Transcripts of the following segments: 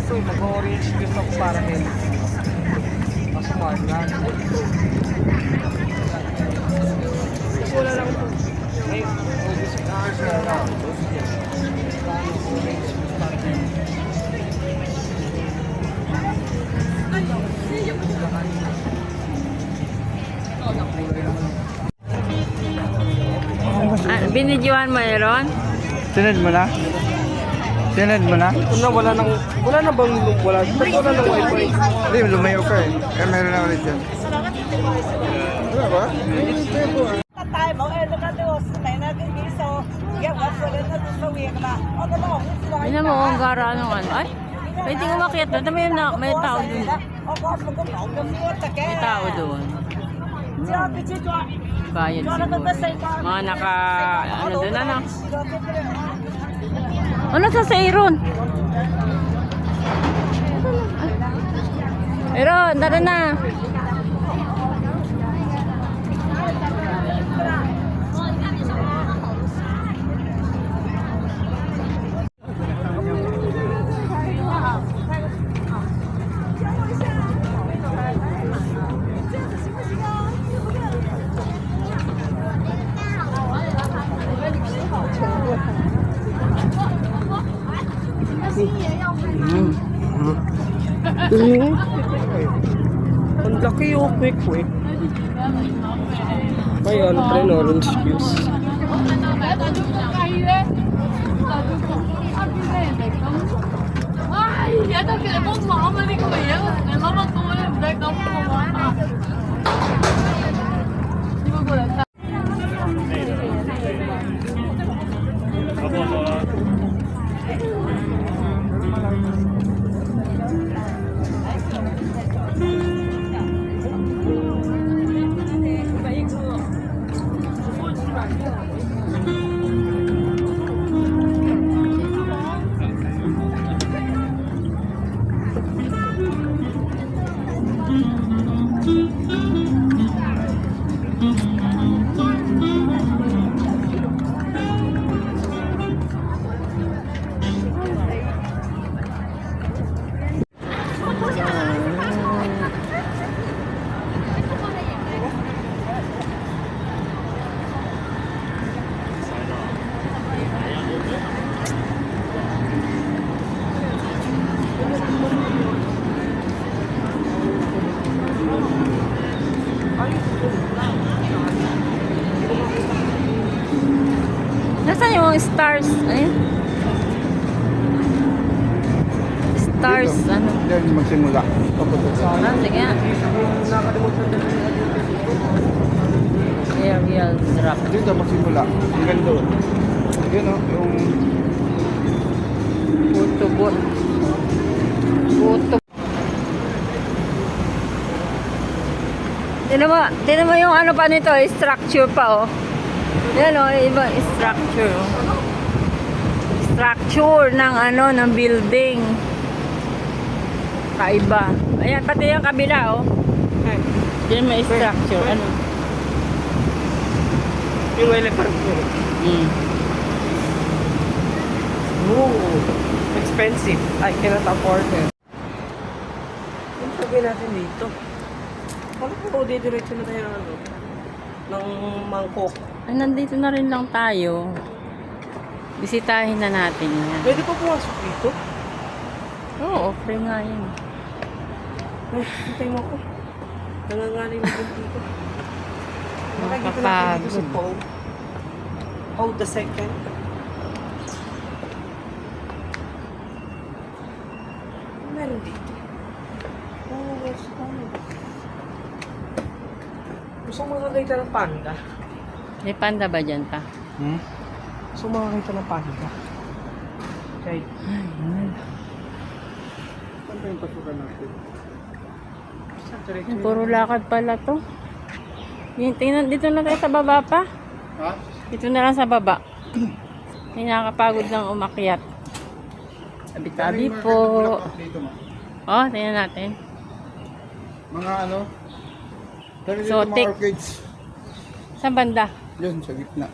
gusto, mag-orange juice ako para healthy. Kaso mahal na. Wala lang po. Ay, gusto na siya lang. Orange juice para healthy. Binidyohan mo, Aaron? Sinad mo na? Sinad mo na? Wala na bang wala? Ba't wala nang wifi? Hindi, lumayo ka eh. Kaya meron na ulit dyan. Wala ba? Ina mo, ang gara ng ano. Ay, pwede umakyat doon. May tao doon. May tao doon. Bayad siguro. Mga naka, ano doon, ano? Ano sa Seiron? Aaron, tara na. Ang laki yung quick. Ayun, friend, orange juice. Ay, ya te queremos mamá, dijo ella. Mi mamá tuvo el break up con mamá. Digo, por acá. Nasaan yung stars? Ayun. Stars, Dito. ano? Diyan magsimula. Papunta sa Ah, sige nga. Nakalimutan na Aerial drop. Dito magsimula. Hanggang doon. Yun o, yung... Putubot. Putub. Tinan mo yung ano pa nito, structure pa, oh. Yan, oh, iba structure, oh. Structure ng ano, ng building. Kaiba. Ayan, pati yung kabila, oh. Yan may structure, ano. yung elephant ko. Ooh, expensive. I cannot afford it. Yung sabihin natin dito. Paano po didiretso na tayo ng ano? Ng mangkok. Ay, nandito na rin lang tayo. Bisitahin na natin yan. Pwede pa pumasok dito? Oo, free nga yun. Ay, hintay mo ko. Nangangaling na dito. Nakakapagod. Dito sa Paul. Paul the second. Meron dito. Oh, where's the panda? Gusto mo makakita ng panda? May panda ba dyan pa? Gusto mo makakita ng panda? Okay. Saan pa yung pasukan natin? Puro lakad pala to. Tingnan, dito na tayo sa baba pa. Ha? Dito na lang sa baba. Hindi nakakapagod lang umakyat. Tabi-tabi po. Dito ma. Oh, tingnan natin. Mga ano? Dali dito Exotic. mga orchids. Sa banda. Yun, sa gitna.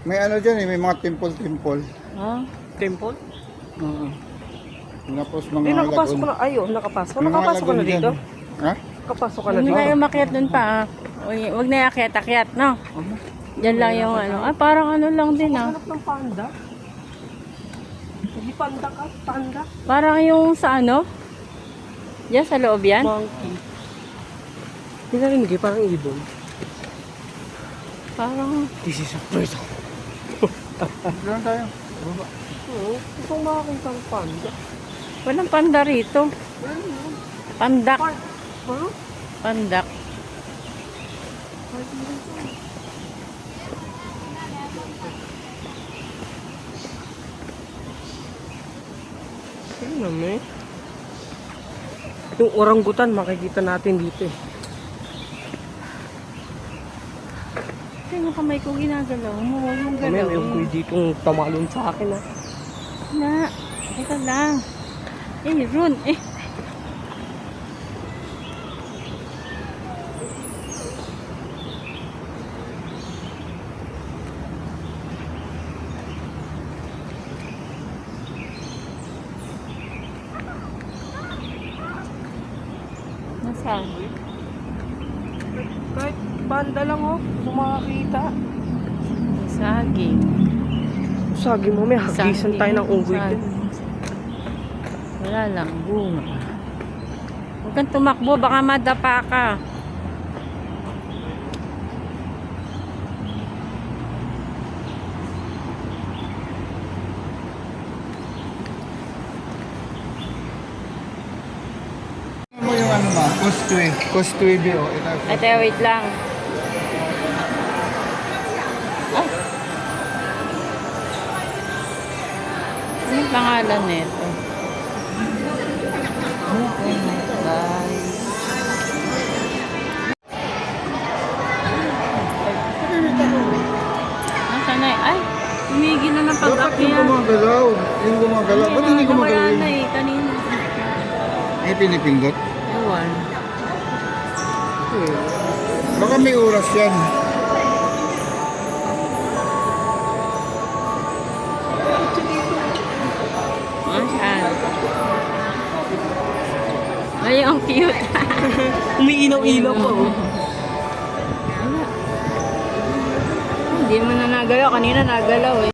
May ano dyan eh, may mga temple-temple. Oh, Temple? oo. Tapos Hindi, mga nakapasok lagun. ka na. Ayun, nakapasok. Mga Nakapasok ka na lagun dito? dyan. Ha? Nakapasok ka na Huwag dito? na kayo makiat dun pa ah. Huwag na akyat-akyat, no? Diyan lang yung ano. Ah, parang ano lang din ah. Hanap ng panda. Hindi panda ka, panda. Parang yung sa ano? Diyan sa loob yan? Monkey. Hindi na rin, parang ibon. Parang, This is a person. Doon tayo. Oo, gusto kong makakita ng panda. walang panda rito. Pandak. Ano? Pandak. Ano naman eh? Yung orangutan makikita natin dito eh. Kasi yung kamay ko ginagalaw mo. Huwag mong Kami, galaw. yung pwede itong tamalon sa akin ah. Na. Teka lang. Eh, Run. Eh. Nasaan? Kahit panda lang oh, gusto makakita. Saging. Sagi mo, may hagisan tayo ng unggoy din. Wala lang, bunga. Huwag kang tumakbo, baka madapa ka. Ano mo yung ano ba? Kostwe. Kostwe bio. Ito. Ate, wait lang. Ay. Anong pangalan nito? Guys. Nasaan na? Ay, tumigil na ng Dapat yung pag-akyat. gumagalaw. Yung gumagalaw. Ba't hindi Nawala gumagalaw na yun? eh, kanina. Ay, pinipindot. Ewan. Baka may oras yan. Ayan. Ay, ang cute. Umiinaw-inaw pa oh. Wala. Hindi mo na nagalaw. Kanina nagalaw eh.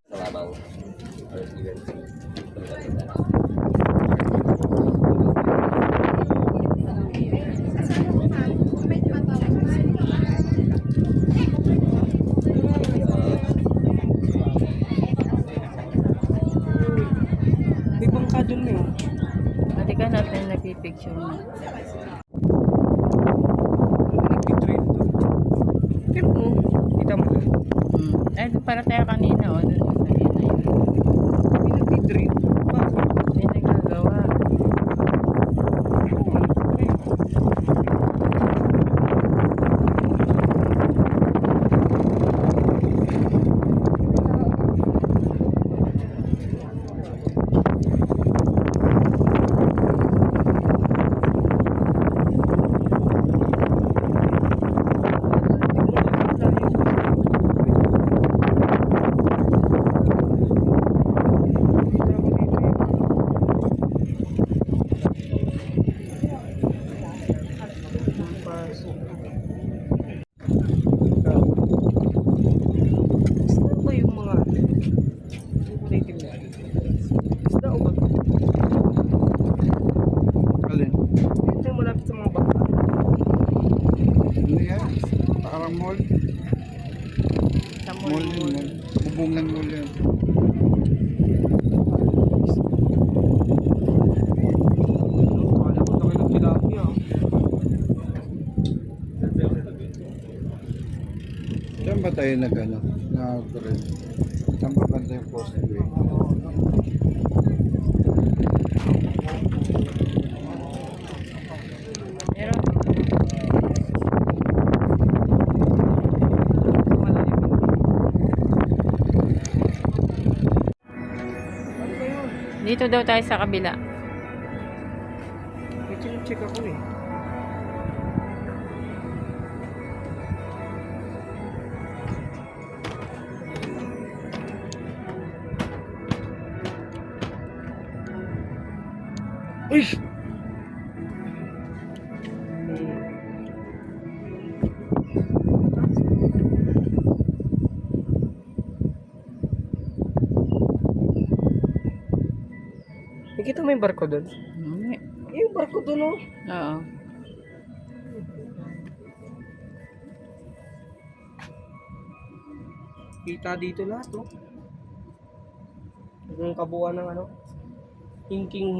May bangka dun eh oh. Pati ka natin nagpipicture mo. Nag-train to. Tip mo, kita mo dun. Ay, doon para tayo kanina o. Doon kanina yun. May nag-train. Bakit? May nagagawa. Gusto ko yung mga native na. Isda o bato? Alin? Ito yung malapit sa mga bangka. Ano yan? Parang mall. Sa Mall yun, mall. Bubong ng mall yan. Kala ko laki ng tilapia oh. Saan ba tayo nag-ano? Nag-rent? Saan ba banda yung Kostwe? Meron. Malalim. Dito daw tayo sa kabila. May chinecheck ako eh. Uy! Nakita mo yung barko doon? Hindi. Yung barko doon, oh. Oo. Kita dito lahat, oh. Yung kabuuan ng ano. Hinking.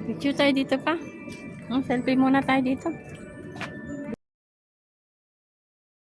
Picture tayo dito pa. Selfie muna tayo dito.